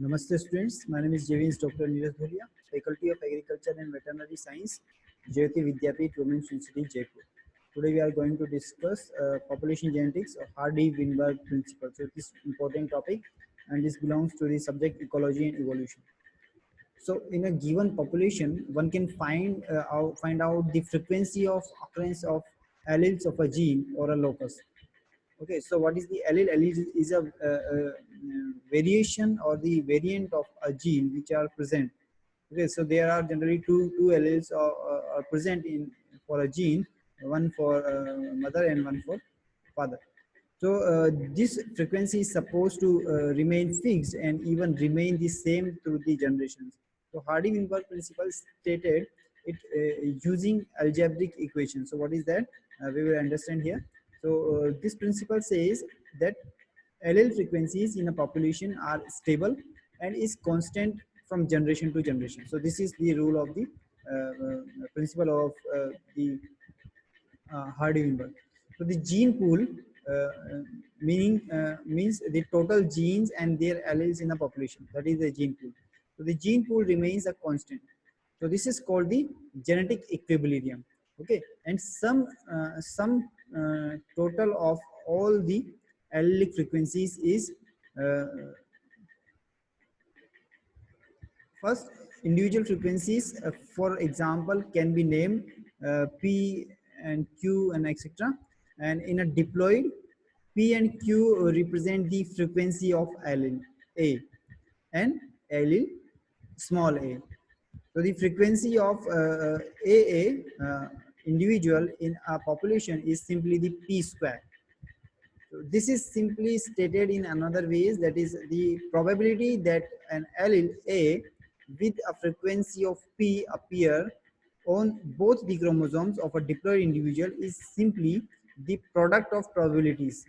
Namaste students, my name is JV'n's Dr. Neeraj Dholia, Faculty of Agriculture and Veterinary Science, Jayoti Vidhyapeeth, Women's University, Jaipur. Today we are going to discuss population genetics of Hardy-Weinberg principle. So this important topic, and this belongs to the subject ecology and evolution. So in a given population, one can find out the frequency of occurrence of alleles of a gene or a locus. Okay, so what is the allele? Allele is a variation or the variant of a gene which are present. Okay, so there are generally two alleles are present in for a gene, one for mother and one for father. So this frequency is supposed to remain fixed and even remain the same through the generations. So Hardy-Weinberg principle stated it using algebraic equations. So what is that? We will understand here. So this principle says that allele frequencies in a population are stable and is constant from generation to generation. So this is the rule of the principle of the Hardy-Weinberg. So the gene pool means the total genes and their alleles in a population. That is the gene pool. So the gene pool remains a constant. So this is called the genetic equilibrium. Okay, and some total of all the allelic frequencies is uh, first, individual frequencies, for example, can be named P and Q and etc. And in a diploid, P and Q represent the frequency of allele A and allele small a. So the frequency of AA individual in a population is simply the P square. So this is simply stated in another ways, that is the probability that an allele A with a frequency of P appear on both the chromosomes of a diploid individual is simply the product of probabilities,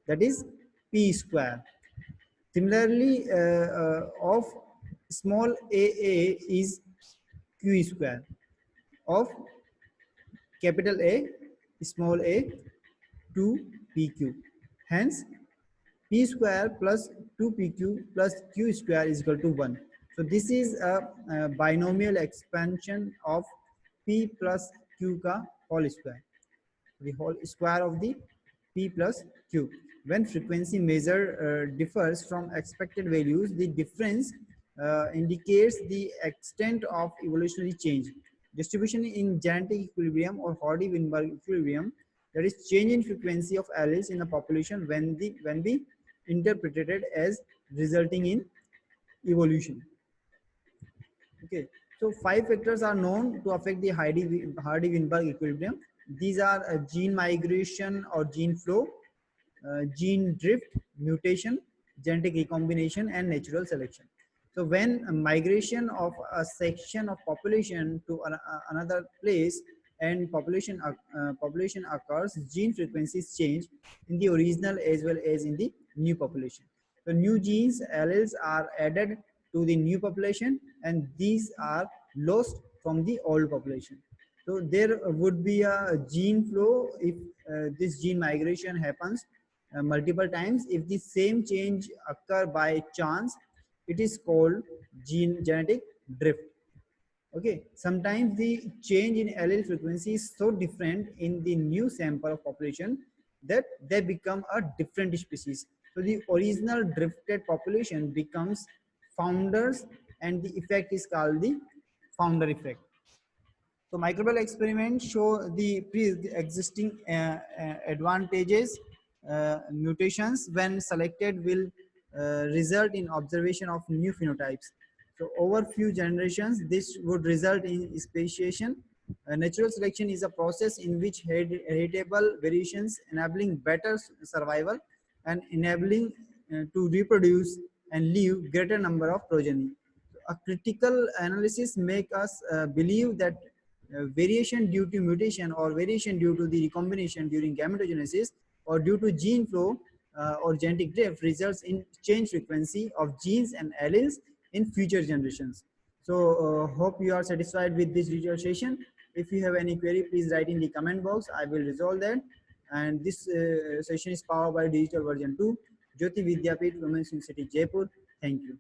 that is P square. Similarly, of small a is Q square, of capital A small a to PQ. Hence, P square plus 2PQ plus Q square is equal to 1. So this is a binomial expansion of P plus Q ka whole square. The whole square of the P plus Q. When frequency measure differs from expected values, the difference indicates the extent of evolutionary change. Distribution in genetic equilibrium or Hardy-Weinberg equilibrium, that is change in frequency of alleles in a population when be interpreted as resulting in evolution. Okay, so five factors are known to affect the Hardy-Weinberg equilibrium. These are gene migration or gene flow, gene drift, mutation, genetic recombination, and natural selection. So when a migration of a section of population to another place and population occurs, gene frequencies change in the original as well as in the new population. So new genes, alleles are added to the new population, and these are lost from the old population. So there would be a gene flow if this gene migration happens multiple times. If the same change occur by chance, it is called genetic drift. Okay, sometimes the change in allele frequency is so different in the new sample of population that they become a different species. So the original drifted population becomes founders, and the effect is called the founder effect. So microbial experiments show the pre-existing advantages. Mutations when selected will result in observation of new phenotypes. So over few generations, this would result in speciation. Natural selection is a process in which heritable variations enabling better survival and enabling to reproduce and leave greater number of progeny. A critical analysis make us believe that variation due to mutation or variation due to the recombination during gametogenesis or due to gene flow or genetic drift results in change frequency of genes and alleles in future generations. So hope you are satisfied with this video session. If you have any query, please write in the comment box. I will resolve that. And this session is powered by digital version 2, Jyoti Vidhyapeeth Women's University, Jaipur. Thank you.